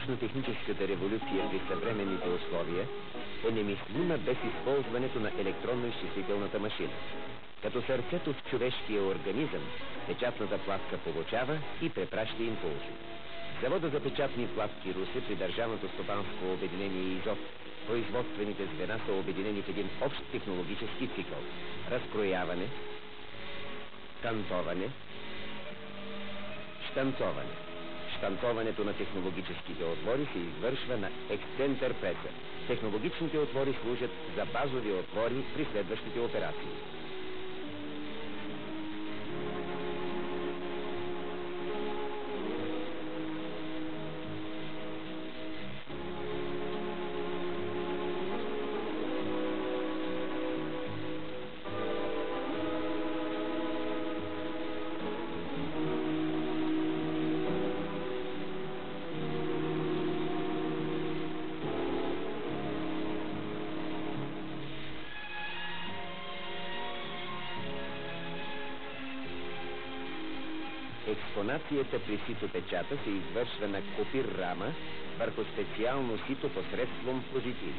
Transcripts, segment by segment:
научно-техническата революция при съвременните условия е немислима без използването на електронно-изчислителната машина. Като сърцето в човешкия организъм, печатната платка получава и препраща импулси. Завода за печатни платки Русе при Държавното стопанско обединение ИЗОТ, производствените звена са обединени в един общ технологически цикъл. Разкрояване, кантоване, щанцоване. Щанцоването на технологическите отвори се извършва на ексцентър преса. Технологичните отвори служат за базови отвори при следващите операции. Експонацията при ситопечата се извършва на копир рама върху специално сито посредством позитиви.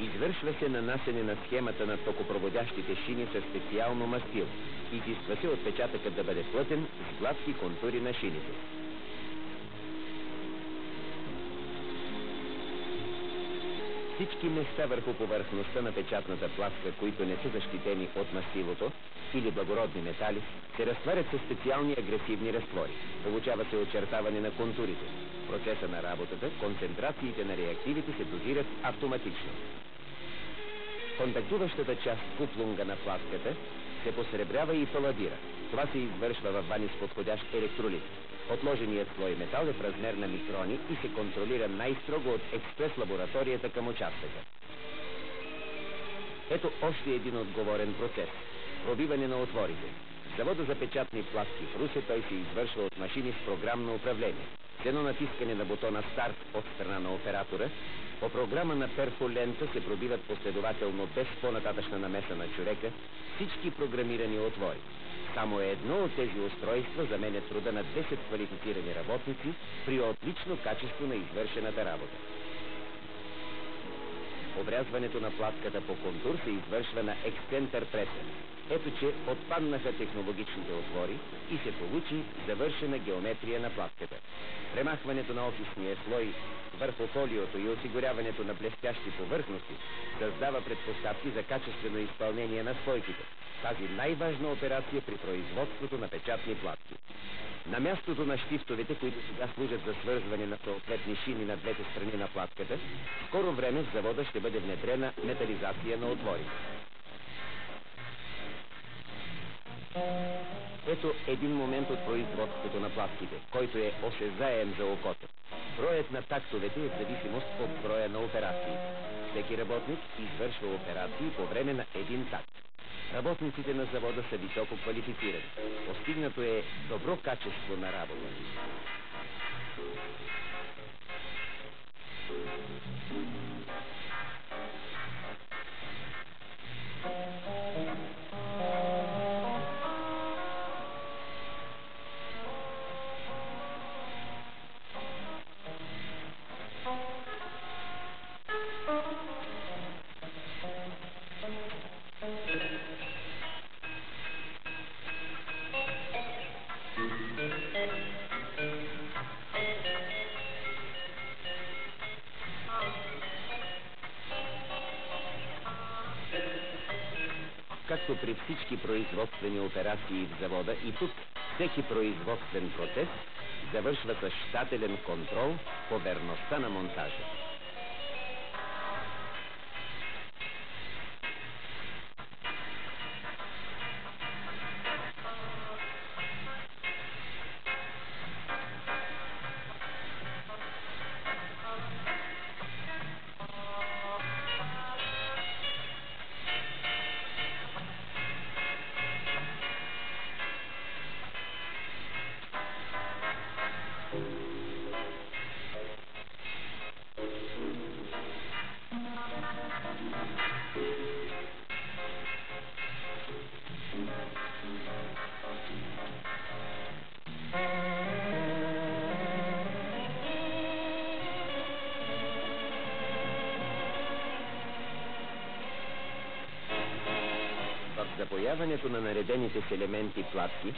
Извършва се нанасене на схемата на токопроводящите шини със специално мастило. Изисква се отпечатъкът да бъде плътен с гладки контури на шините. Всички места върху повърхността на печатната платка, които не са защитени от мастилото или благородни метали, се разтварят със специални агресивни разтвори. Получава се очертаване на контурите. В процеса на работата концентрациите на реактивите се дозират автоматично. Контактуващата част куплунга на платката се посребрява и паладира. Това се извършва във вани с подходящ електролит. Отложеният слой метал е в размер на микрони и се контролира най-строго от експрес-лабораторията към участъка. Ето още един отговорен процес – пробиване на отворите. В завода за печатни платки в Русе той се извършва от машини с програмно управление. С едно натискане на бутона старт от страна на оператора, по програма на перфолента се пробиват последователно без по-нататъчна намеса на човека всички програмирани отвори. Само едно от тези устройства заменя труда на 10 квалифицирани работници при отлично качество на извършената работа. Обрязването на платката по контур се извършва на ексцентър преса. Ето, че отпаднаха технологичните отвори и се получи завършена геометрия на платката. Премахването на офисния слой върху фолиото и осигуряването на блестящи повърхности създава предпоставки за качествено изпълнение на слойките. Тази най-важна операция при производството на печатни платки. На мястото на щифтовете, които сега служат за свързване на съответни шини на двете страни на платката, в скоро време в завода ще бъде внедрена метализация на отворите. Ето един момент от производството на платките, който е осезаем за окото. Броят на тактовете е в зависимост от броя на операциите. Всеки работник извършва операции по време на един такт. Работниците на завода са високо квалифицирани. Постигнато е добро качество на работа. Както при всички производствени операции в завода, и тук всеки производствен процес завършва с щателен контрол по верността на монтажа. запояването на наредените с елементи платки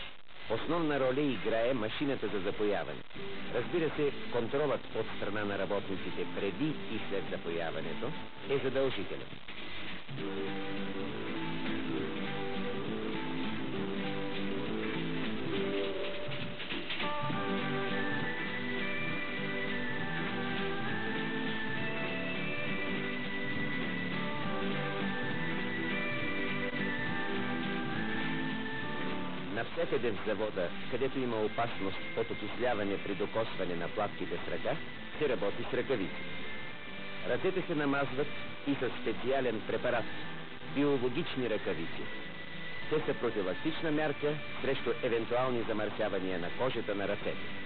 основна роля играе машината за запояване. Разбира се, контролът от страна на работниците преди и след запояването е задължителен. Навсякъде в завода, където има опасност от окисляване при докосване на платките с ръка, се работи с ръкавици. Ръцете се намазват и със специален препарат – биологични ръкавици. Те са профилактична мярка срещу евентуални замърсявания на кожата на ръцете.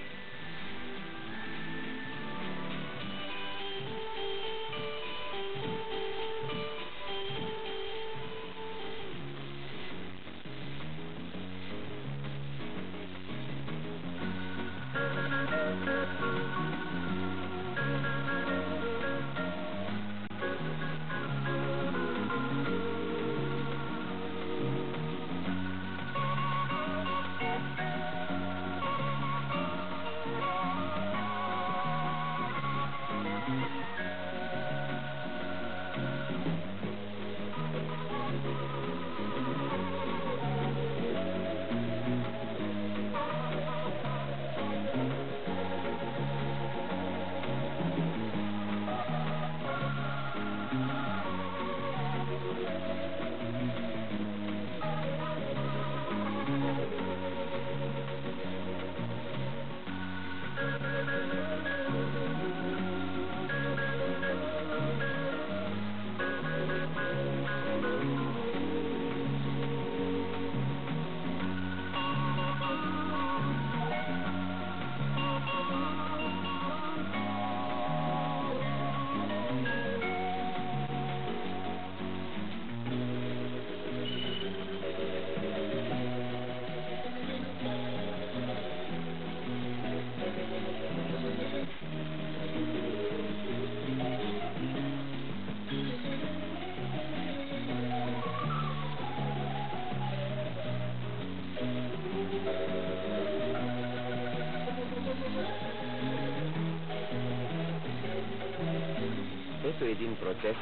Ето един процес,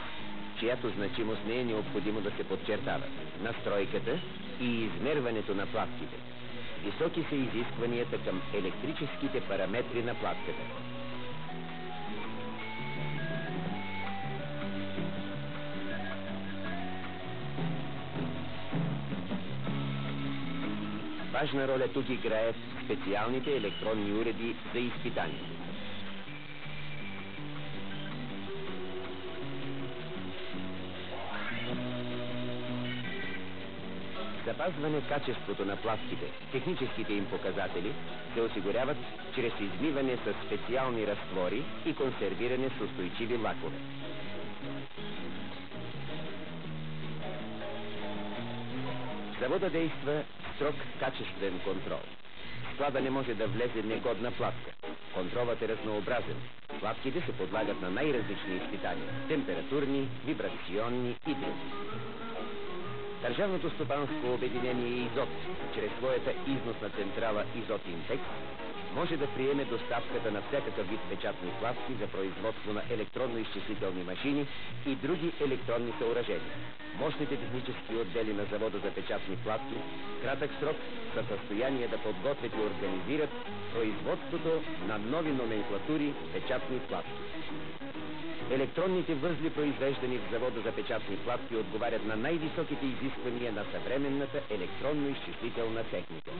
чиято значимост не е необходимо да се подчертава – настройката и измерването на платките. Високи са изискванията към електрическите параметри на платката. Важна роля тук играят специалните електронни уреди за изпитание. Запазване качеството на платките, техническите им показатели се осигуряват чрез измиване с специални разтвори и консервиране с устойчиви лакове. Завода действа строг качествен контрол. В склада не може да влезе негодна платка. Контролът е разнообразен. Платките се подлагат на най-различни изпитания – температурни, вибрационни и други. Държавното стопанско обединение ИЗОТ, чрез своята износна централа ИЗОТ Интекс, може да приеме доставката на всякакъв вид печатни платки за производство на електронно-изчислителни машини и други електронни съоръжения. Мощните технически отдели на завода за печатни платки в кратък срок са в състояние да подготвят и организират производството на нови номенклатури печатни платки. Електронните възли, произвеждани в завода за печатни платки, отговарят на най-високите изисквания на съвременната електронно-изчислителна техника.